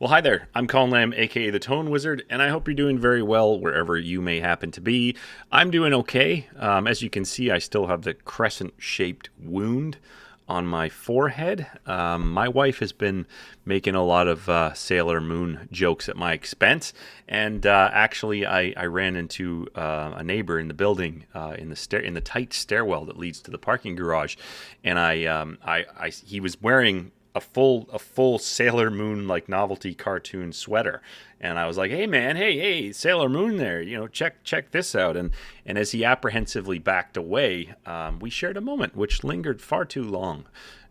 Well, hi there. I'm Colin Lamb, aka the Tone Wizard, and I hope you're doing very well wherever you may happen to be. I'm doing okay. As you can see, I still have the crescent shaped wound on my forehead. My wife has been making a lot of Sailor Moon jokes at my expense, and actually, I ran into a neighbor in the building in the tight stairwell that leads to the parking garage, and he was wearing a full Sailor Moon like novelty cartoon sweater, and I was like, "Hey man, hey Sailor Moon, there, check this out." And as he apprehensively backed away, we shared a moment which lingered far too long.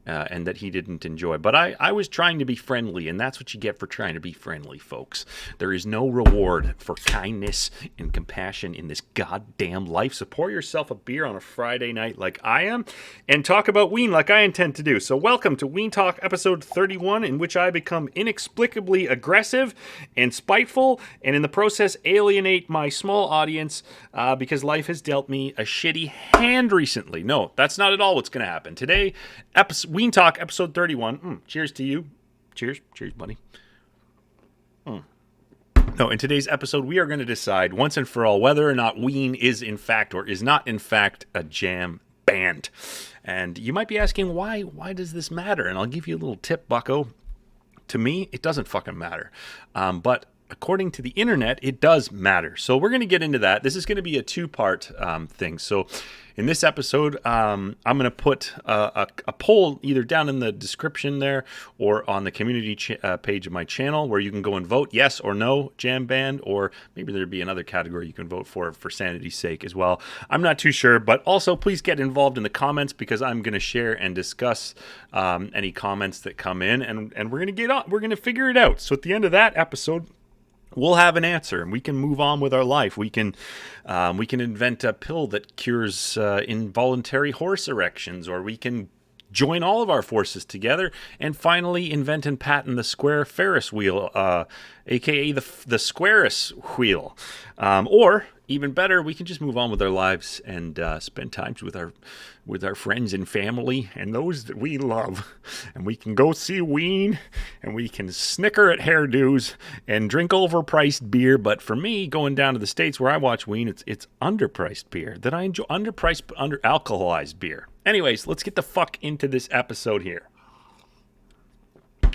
And that he didn't enjoy. But I was trying to be friendly, and that's what you get for trying to be friendly, folks. There is no reward for kindness and compassion in this goddamn life. So pour yourself a beer on a Friday night like I am, and talk about Ween like I intend to do. So welcome to Ween Talk episode 31, in which I become inexplicably aggressive and spiteful, and in the process alienate my small audience because life has dealt me a shitty hand recently. No, that's not at all what's going to happen. Today, Ween Talk, episode 31. Cheers to you. Cheers, buddy. No, in today's episode, we are going to decide once and for all whether or not Ween is in fact or is not in fact a jam band. And you might be asking, why does this matter? And I'll give you a little tip, bucko. To me, it doesn't fucking matter. But according to the internet, it does matter. So we're going to get into that. This is going to be a two-part thing. So in this episode, I'm going to put a poll either down in the description there or on the community page of my channel where you can go and vote yes or no jam band, or maybe there'd be another category you can vote for sanity's sake as well. I'm not too sure, but also please get involved in the comments because I'm going to share and discuss any comments that come in, and we're going to get on. We're going to figure it out. So at the end of that episode, we'll have an answer, and we can move on with our life. We can invent a pill that cures involuntary horse erections, or we can join all of our forces together and finally invent and patent the square Ferris wheel, aka the Squaris wheel. Or even better, we can just move on with our lives and spend time with our friends and family and those that we love. And we can go see Ween, and we can snicker at hairdos and drink overpriced beer. But for me, going down to the States where I watch Ween, it's underpriced beer that I enjoy, underpriced, under-alcoholized beer. Anyways, let's get the fuck into this episode here.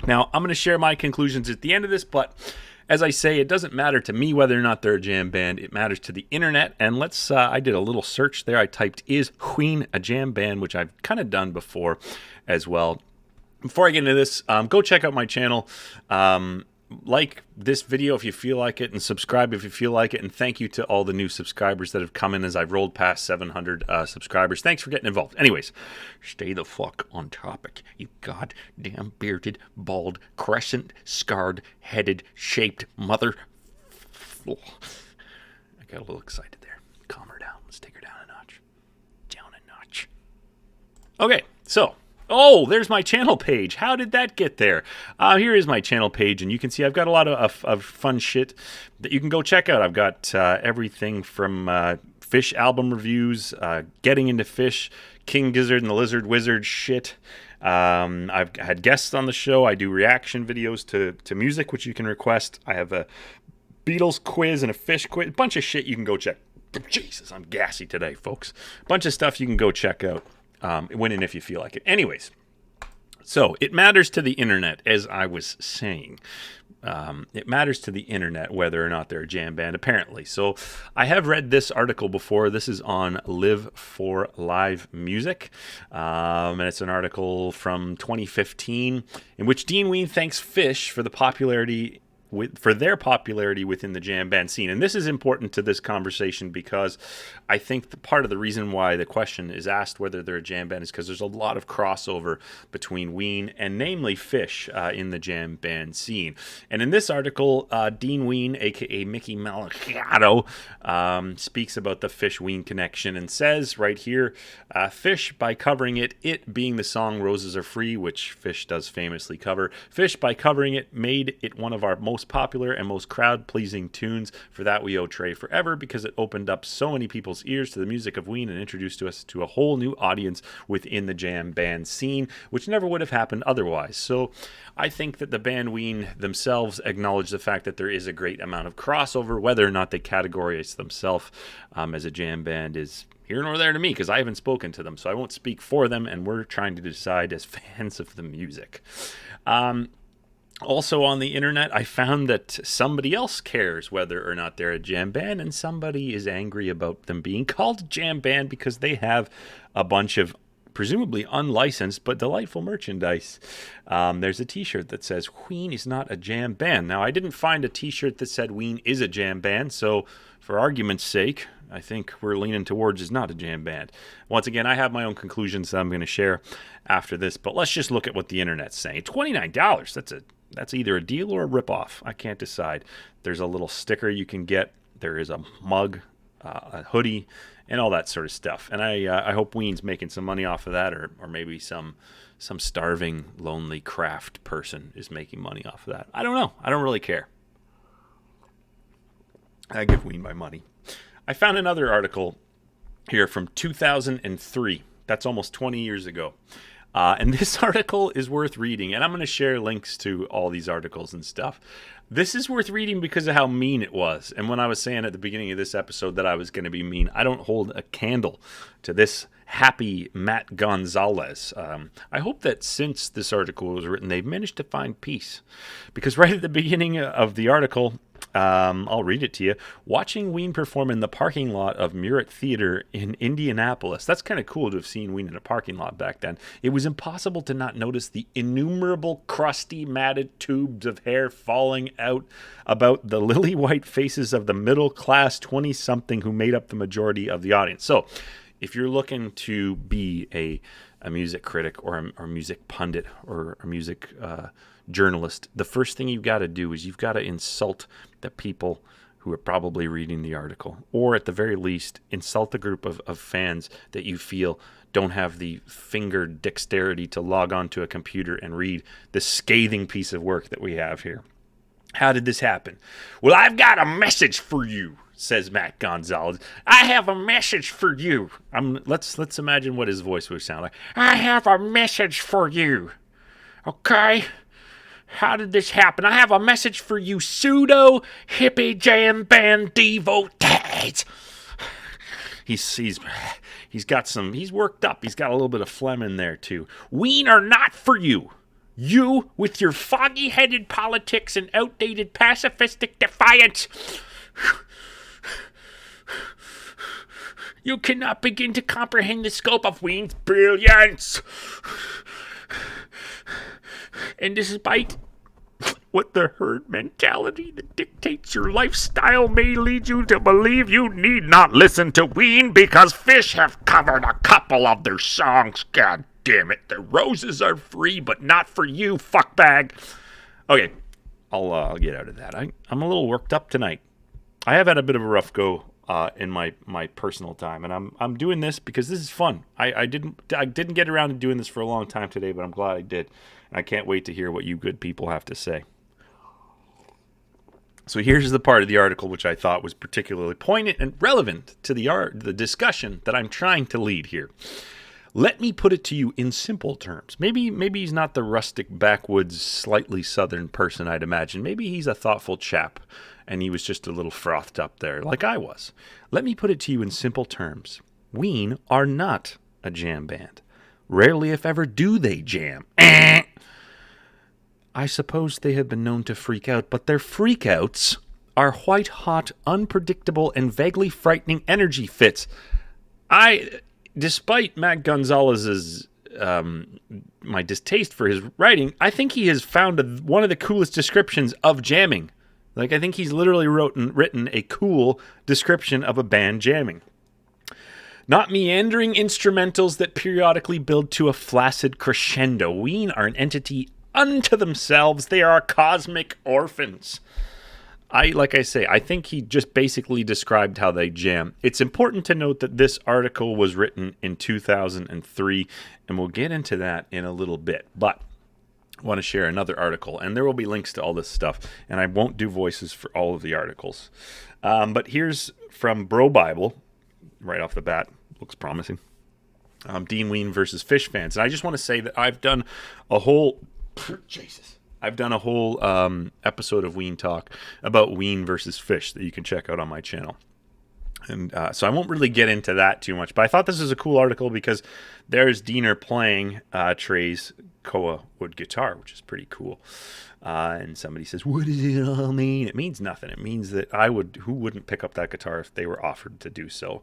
Now, I'm going to share my conclusions at the end of this, but as I say, it doesn't matter to me whether or not they're a jam band. It matters to the internet. And I did a little search there. I typed, is Ween a jam band, which I've kind of done before as well. Before I get into this, go check out my channel. Like this video if you feel like it, and subscribe if you feel like it. And thank you to all the new subscribers that have come in as I've rolled past 700 subscribers. Thanks for getting involved. Anyways, stay the fuck on topic, you goddamn bearded, bald, crescent, scarred, headed, shaped mother. I got a little excited there. Calm her down. Let's take her down a notch. Down a notch. Okay, so. Oh, there's my channel page. How did that get there? Here is my channel page, and you can see I've got a lot of fun shit that you can go check out. I've got everything from phish album reviews, getting into phish, King Gizzard and the Lizard Wizard shit. I've had guests on the show. I do reaction videos to music, which you can request. I have a Beatles quiz and a phish quiz. A bunch of shit you can go check. Jesus, I'm gassy today, folks. A bunch of stuff you can go check out. When and if you feel like it. Anyways, so it matters to the internet, as I was saying. It matters to the internet whether or not they're a jam band, apparently. So I have read this article before. This is on Live for Live Music. And it's an article from 2015 in which Dean Ween thanks phish for their popularity within the jam band scene. And this is important to this conversation because I think part of the reason why the question is asked whether they're a jam band is because there's a lot of crossover between Ween and namely phish in the jam band scene. And in this article, Dean Ween, aka Mickey Malacato, speaks about the phish-Ween connection and says right here, phish by covering it being the song Roses Are Free, which phish does famously cover. Phish by covering it made it one of our most most popular and most crowd-pleasing tunes. For that, we owe Trey forever, because it opened up so many people's ears to the music of Ween and introduced us to a whole new audience within the jam band scene, which never would have happened otherwise. So I think that the band Ween themselves acknowledge the fact that there is a great amount of crossover. Whether or not they categorize themselves as a jam band is here nor there to me, because I haven't spoken to them, so I won't speak for them, and we're trying to decide as fans of the music. Also on the internet, I found that somebody else cares whether or not they're a jam band, and somebody is angry about them being called a jam band because they have a bunch of presumably unlicensed but delightful merchandise. There's a t-shirt that says Ween is not a jam band. Now, I didn't find a t-shirt that said Ween is a jam band, so for argument's sake, I think we're leaning towards is not a jam band. Once again, I have my own conclusions that I'm going to share after this, but let's just look at what the internet's saying. $29, that's either a deal or a ripoff. I can't decide. There's a little sticker you can get. There is a mug, a hoodie, and all that sort of stuff. And I hope Ween's making some money off of that, or maybe some starving, lonely craft person is making money off of that. I don't know. I don't really care. I give Ween my money. I found another article here from 2003. That's almost 20 years ago. And this article is worth reading, and I'm going to share links to all these articles and stuff. This is worth reading because of how mean it was. And when I was saying at the beginning of this episode that I was going to be mean, I don't hold a candle to this happy Matt Gonzalez. I hope that since this article was written, they've managed to find peace. Because right at the beginning of the article, I'll read it to you. Watching Ween perform in the parking lot of Murat Theater in Indianapolis. That's kind of cool to have seen Ween in a parking lot back then. It was impossible to not notice the innumerable crusty, matted tubes of hair falling out about the lily white faces of the middle-class 20-something who made up the majority of the audience. So, if you're looking to be a music critic or a music pundit or a music journalist, the first thing you've got to do is you've got to insult the people who are probably reading the article, or at the very least insult the group of fans that you feel don't have the finger dexterity to log onto a computer and read the scathing piece of work that we have here. How did this happen? Well, I've got a message for you, says Matt Gonzalez. I have a message for you. Let's imagine what his voice would sound like. I have a message for you. Okay? How did this happen? I have a message for you pseudo hippie jam band devotees. He's worked up. He's got a little bit of phlegm in there too. Ween are not for you. You with your foggy-headed politics and outdated pacifistic defiance. You cannot begin to comprehend the scope of Ween's brilliance. And despite what the herd mentality that dictates your lifestyle may lead you to believe, you need not listen to Ween because Phish have covered a couple of their songs. God damn it. The roses are free, but not for you, fuckbag. Okay, I'll get out of that. I'm a little worked up tonight. I have had a bit of a rough go in my personal time, and I'm doing this because this is fun. I didn't get around to doing this for a long time today, but I'm glad I did. And I can't wait to hear what you good people have to say. So here's the part of the article which I thought was particularly poignant and relevant to the discussion that I'm trying to lead here. Let me put it to you in simple terms. Maybe he's not the rustic, backwoods, slightly southern person I'd imagine. Maybe he's a thoughtful chap, and he was just a little frothed up there, like I was. Let me put it to you in simple terms. Ween are not a jam band. Rarely, if ever, do they jam. I suppose they have been known to freak out, but their freakouts are white-hot, unpredictable, and vaguely frightening energy fits. Despite Matt Gonzalez's my distaste for his writing, I think he has found one of the coolest descriptions of jamming. Like, I think he's literally written a cool description of a band jamming. Not meandering instrumentals that periodically build to a flaccid crescendo. Ween are an entity unto themselves. They are cosmic orphans. I think he just basically described how they jam. It's important to note that this article was written in 2003, and we'll get into that in a little bit. But want to share another article, and there will be links to all this stuff, and I won't do voices for all of the articles. But here's from Bro Bible, right off the bat. Looks promising. Dean Ween versus Phish fans. And I just want to say that I've done a whole... Jesus. I've done a whole episode of Ween Talk about Ween versus Phish that you can check out on my channel. And so I won't really get into that too much. But I thought this was a cool article because there's Diener playing Trey's Koa wood guitar, which is pretty cool. And somebody says, what does it all mean? It means nothing. It means that who wouldn't pick up that guitar if they were offered to do so?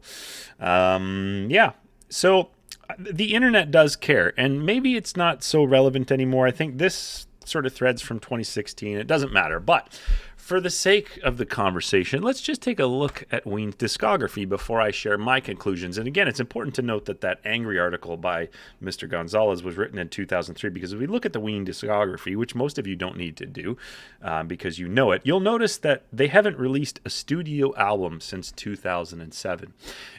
Yeah. So the internet does care, and maybe it's not so relevant anymore. I think this sort of thread's from 2016. It doesn't matter. But for the sake of the conversation, let's just take a look at Ween's discography before I share my conclusions. And again, it's important to note that angry article by Mr. Gonzalez was written in 2003, because if we look at the Ween discography, which most of you don't need to do because you know it, you'll notice that they haven't released a studio album since 2007.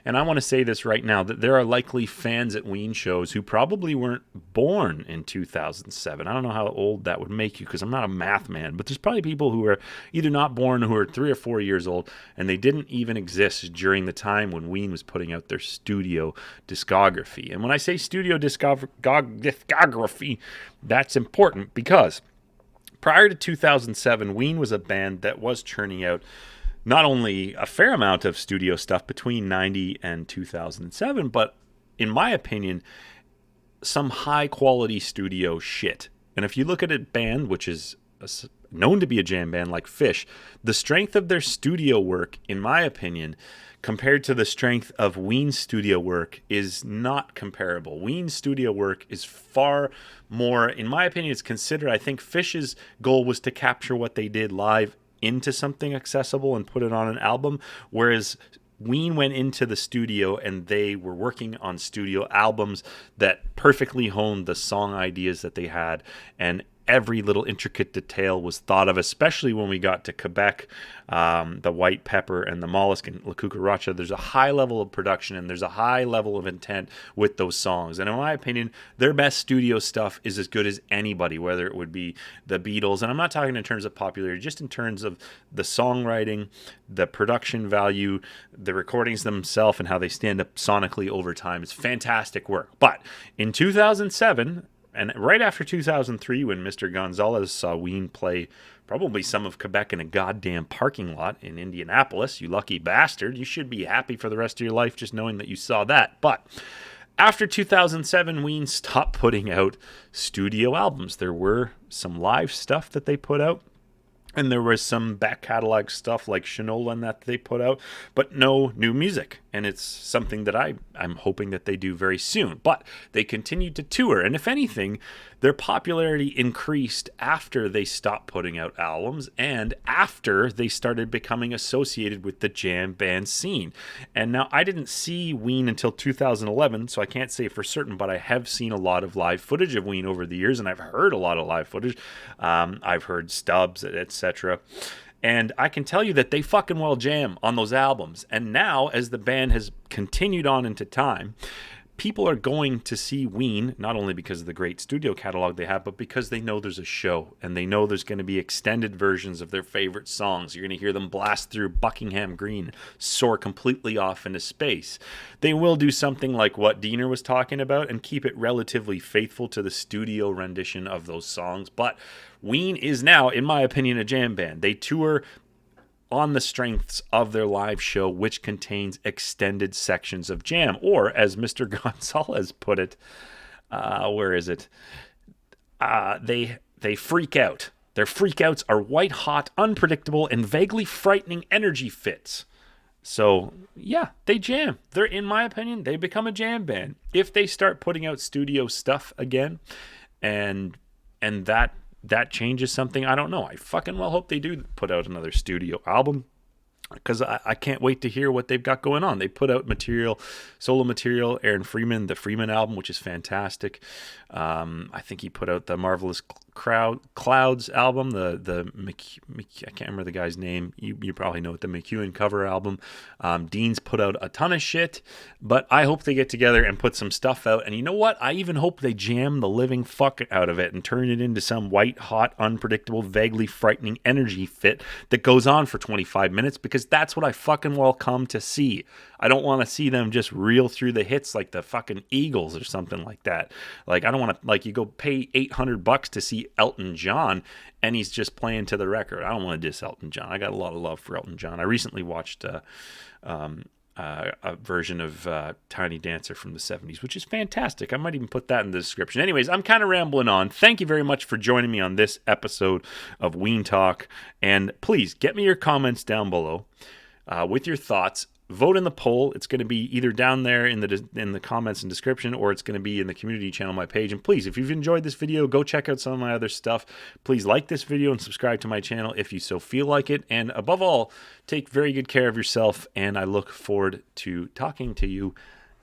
And I want to say this right now, that there are likely fans at Ween shows who probably weren't born in 2007. I don't know how old that would make you, because I'm not a math man, but there's probably people who are either not born, who are 3 or 4 years old, and they didn't even exist during the time when Ween was putting out their studio discography. And when I say studio discography, that's important because prior to 2007, Ween was a band that was churning out not only a fair amount of studio stuff between 90 and 2007, but in my opinion, some high quality studio shit. And if you look at a band which is known to be a jam band like Phish, the strength of their studio work, in my opinion, compared to the strength of Ween's studio work, is not comparable. Ween's studio work is far more, in my opinion, it's considered, I think Phish's goal was to capture what they did live into something accessible and put it on an album, whereas Ween went into the studio and they were working on studio albums that perfectly honed the song ideas that they had, and every little intricate detail was thought of, especially when we got to Quebec, the White Pepper and the Mollusk and La Cucaracha. There's a high level of production and there's a high level of intent with those songs. And in my opinion, their best studio stuff is as good as anybody, whether it would be the Beatles. And I'm not talking in terms of popularity, just in terms of the songwriting, the production value, the recordings themselves, and how they stand up sonically over time. It's fantastic work. But in 2007, and right after 2003, when Mr. Gonzalez saw Ween play probably some of Quebec in a goddamn parking lot in Indianapolis, you lucky bastard, you should be happy for the rest of your life just knowing that you saw that. But after 2007, Ween stopped putting out studio albums. There were some live stuff that they put out, and there was some back catalog stuff like Shinola that they put out, but no new music. And it's something that I'm hoping that they do very soon. But they continued to tour, and if anything, their popularity increased after they stopped putting out albums and after they started becoming associated with the jam band scene. And now, I didn't see Ween until 2011, so I can't say for certain, but I have seen a lot of live footage of Ween over the years, and I've heard a lot of live footage. I've heard stubs, etc. And I can tell you that they fucking well jam on those albums. And now, as the band has continued on into time, people are going to see Ween, not only because of the great studio catalog they have, but because they know there's a show, and they know there's going to be extended versions of their favorite songs. You're going to hear them blast through Buckingham Green, soar completely off into space. They will do something like what Diener was talking about and keep it relatively faithful to the studio rendition of those songs. But Ween is now, in my opinion, a jam band. They tour on the strengths of their live show, which contains extended sections of jam. Or, as Mr. Gonzalez put it, where is it? They freak out. Their freakouts are white-hot, unpredictable, and vaguely frightening energy fits. So, yeah, they jam. They're, in my opinion, they become a jam band. If they start putting out studio stuff again, and that changes something, I don't know. I fucking well hope they do put out another studio album, because I can't wait to hear what they've got going on. They put out solo material, Aaron Freeman, the Freeman album, which is fantastic. I think he put out the Marvelous Clouds album, I can't remember the guy's name. You probably know it, the McEwen cover album. Dean's put out a ton of shit, but I hope they get together and put some stuff out. And you know what? I even hope they jam the living fuck out of it and turn it into some white hot, unpredictable, vaguely frightening energy fit that goes on for 25 minutes, because that's what I fucking well come to see. I don't want to see them just reel through the hits like the fucking Eagles or something like that. Like, I don't want to, like, you go pay $800 to see Elton John and he's just playing to the record. I don't want to diss Elton John. I got a lot of love for Elton John. I recently watched a version of Tiny Dancer from the 70s, which is fantastic. I might even put that in the description. Anyways, I'm kind of rambling on. Thank you very much for joining me on this episode of Ween Talk. And please get me your comments down below with your thoughts. Vote in the poll. It's going to be either down there in the comments and description, or it's going to be in the community channel on my page. And please, if you've enjoyed this video, go check out some of my other stuff. Please like this video and subscribe to my channel if you so feel like it. And above all, take very good care of yourself. And I look forward to talking to you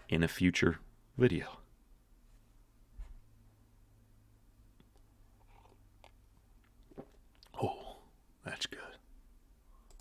in a future video. Oh, that's good.